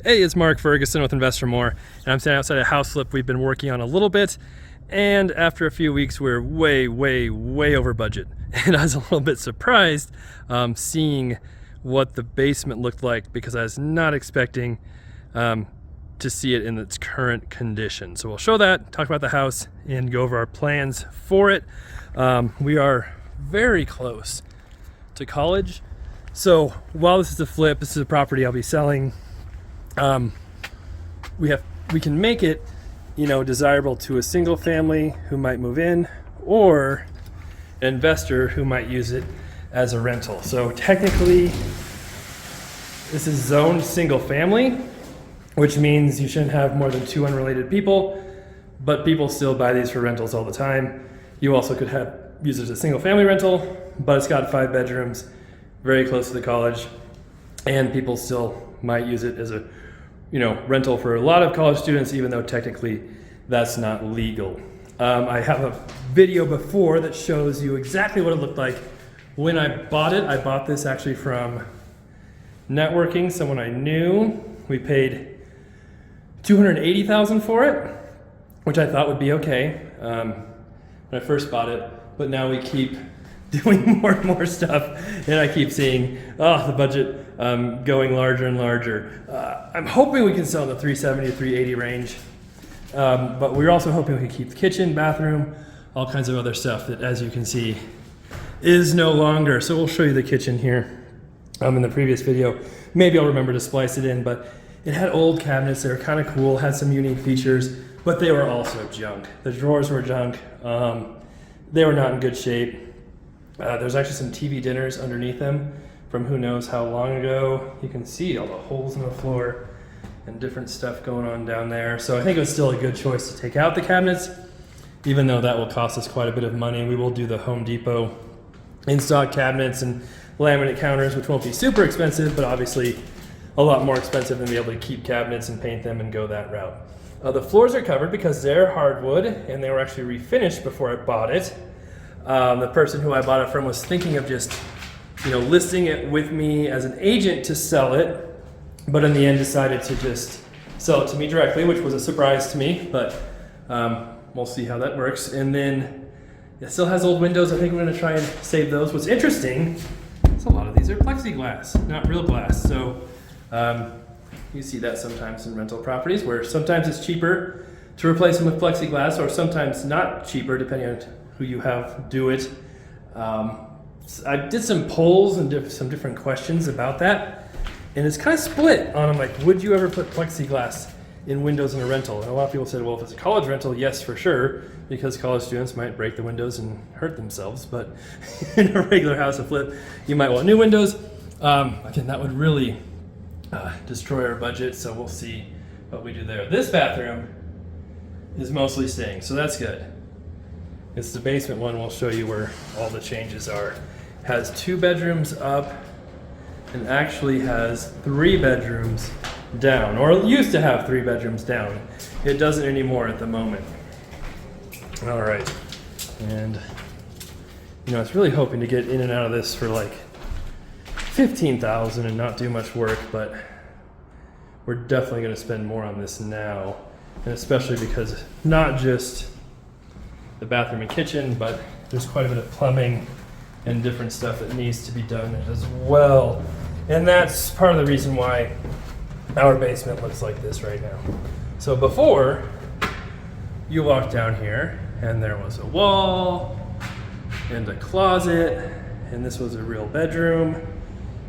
Hey, it's Mark Ferguson with Investor More, and I'm standing outside a house flip we've been working on a little bit, and after a few weeks we're way over budget. And I was a little bit surprised seeing what the basement looked like, because I was not expecting to see it in its current condition. So we'll show that, talk about the house, and go over our plans for it. We are very close to college, so while this is a flip, this is a property I'll be selling. We can make it, desirable to a single family who might move in, or an investor who might use it as a rental. So technically, this is zoned single family, which means you shouldn't have more than 2 unrelated people, but people still buy these for rentals all the time. You also could use it as a single family rental, but it's got 5 bedrooms, very close to the college, and people still might use it as a rental for a lot of college students, even though technically that's not legal. I have a video before that shows you exactly what it looked like when I bought it. I bought this actually from networking, someone I knew. We paid $280,000 for it, which I thought would be okay when I first bought it, but now we keep doing more and more stuff, and I keep seeing the budget going larger and larger. I'm hoping we can sell in the 370 to 380 range, but we're also hoping we can keep the kitchen, bathroom, all kinds of other stuff that, as you can see, is no longer. So we'll show you the kitchen here. In the previous video, maybe I'll remember to splice it in, but it had old cabinets. They were kind of cool, had some unique features, but they were also junk. The drawers were junk. They were not in good shape. There's actually some TV dinners underneath them from who knows how long ago. You can see all the holes in the floor and different stuff going on down there. So I think it was still a good choice to take out the cabinets, even though that will cost us quite a bit of money. We will do the Home Depot in-stock cabinets and laminate counters, which won't be super expensive, but obviously a lot more expensive than being able to keep cabinets and paint them and go that route. The floors are covered because they're hardwood, and they were actually refinished before I bought it. The person who I bought it from was thinking of just, listing it with me as an agent to sell it, but in the end decided to just sell it to me directly, which was a surprise to me, but we'll see how that works. And then it still has old windows. I think we're gonna try and save those. What's interesting is a lot of these are plexiglass, not real glass. So you see that sometimes in rental properties, where sometimes it's cheaper to replace them with plexiglass, or sometimes not cheaper, depending on who you have do it. I did some polls and some different questions about that, and it's kind of split on them, like, would you ever put plexiglass in windows in a rental? And a lot of people said, well, if it's a college rental, yes, for sure, because college students might break the windows and hurt themselves, but in a regular house of flip, you might want new windows. Again, that would really destroy our budget, so we'll see what we do there. This bathroom is mostly staying, so that's good. It's the basement one. We'll show you where all the changes are. Has 2 bedrooms up, and actually has 3 bedrooms down, or it used to have 3 bedrooms down. It doesn't anymore at the moment. All right, and I was really hoping to get in and out of this for like $15,000 and not do much work, but we're definitely going to spend more on this now, and especially because not just the bathroom and kitchen, but there's quite a bit of plumbing and different stuff that needs to be done as well. And that's part of the reason why our basement looks like this right now. So before, you walked down here and there was a wall and a closet, and this was a real bedroom,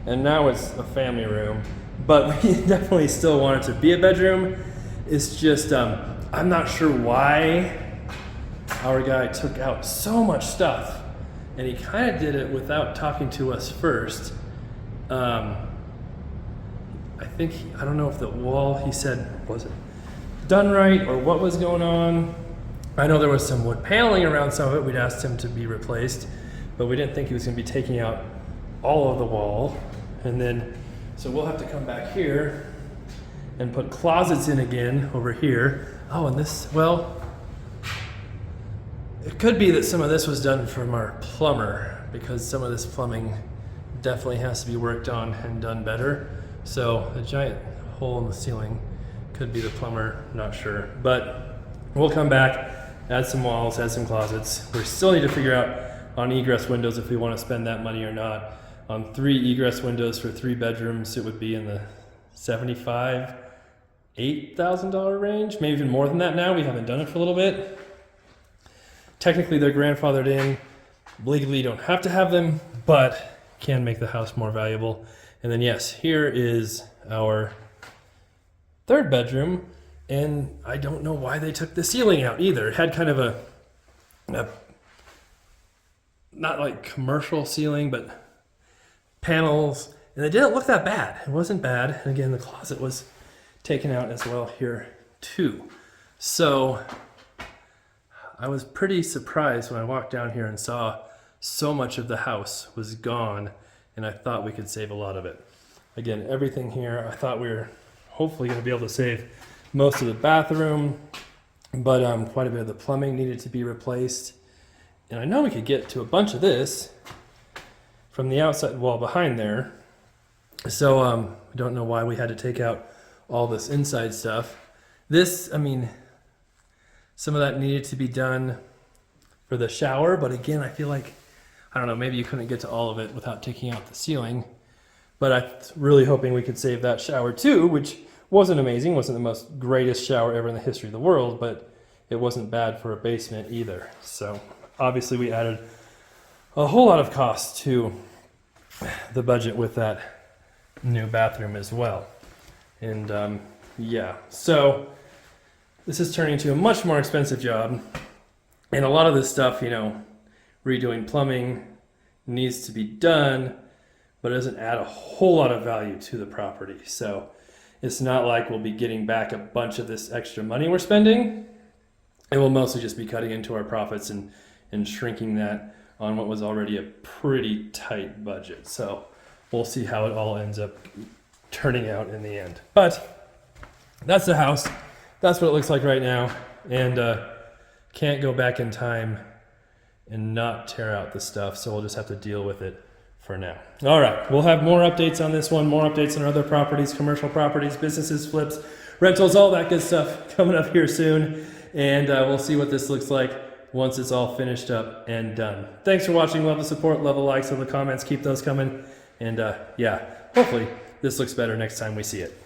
and now it's a family room. But we definitely still want it to be a bedroom. It's just, I'm not sure why our guy took out so much stuff, and he kind of did it without talking to us first. I don't know if the wall, he said, was it done right or what was going on. I know there was some wood paneling around some of it. We'd asked him to be replaced, but we didn't think he was going to be taking out all of the wall. And then, so we'll have to come back here and put closets in again over here. Oh, and this, well, it could be that some of this was done from our plumber, because some of this plumbing definitely has to be worked on and done better. So a giant hole in the ceiling. Could be the plumber, not sure. But we'll come back, add some walls, add some closets. We still need to figure out on egress windows if we want to spend that money or not. On 3 egress windows for 3 bedrooms, it would be in the $75,000, $8,000 range, maybe even more than that now. We haven't done it for a little bit. Technically, they're grandfathered in. Legally, you don't have to have them, but can make the house more valuable. And then yes, here is our 3rd bedroom, and I don't know why they took the ceiling out either. It had kind of a not like commercial ceiling, but panels, and it didn't look that bad. It wasn't bad. And again, the closet was taken out as well here too. So I was pretty surprised when I walked down here and saw so much of the house was gone, and I thought we could save a lot of it. Again, everything here, I thought we were hopefully going to be able to save most of the bathroom, but quite a bit of the plumbing needed to be replaced. And I know we could get to a bunch of this from the outside wall behind there. So I don't know why we had to take out all this inside stuff. This, I mean, some of that needed to be done for the shower, but again, I feel like, I don't know, maybe you couldn't get to all of it without taking out the ceiling. But I'm really hoping we could save that shower too, which wasn't amazing, wasn't the most greatest shower ever in the history of the world, but it wasn't bad for a basement either. So obviously we added a whole lot of cost to the budget with that new bathroom as well. And yeah, so this is turning into a much more expensive job. And a lot of this stuff, you know, redoing plumbing needs to be done, but it doesn't add a whole lot of value to the property. So it's not like we'll be getting back a bunch of this extra money we're spending. It will mostly just be cutting into our profits and shrinking that on what was already a pretty tight budget. So we'll see how it all ends up turning out in the end. But that's the house. That's what it looks like right now. And can't go back in time and not tear out the stuff. So we'll just have to deal with it for now. All right, we'll have more updates on this one, more updates on our other properties, commercial properties, businesses, flips, rentals, all that good stuff coming up here soon. And we'll see what this looks like once it's all finished up and done. Thanks for watching. Love the support, love the likes, love the comments. Keep those coming. And yeah, hopefully this looks better next time we see it.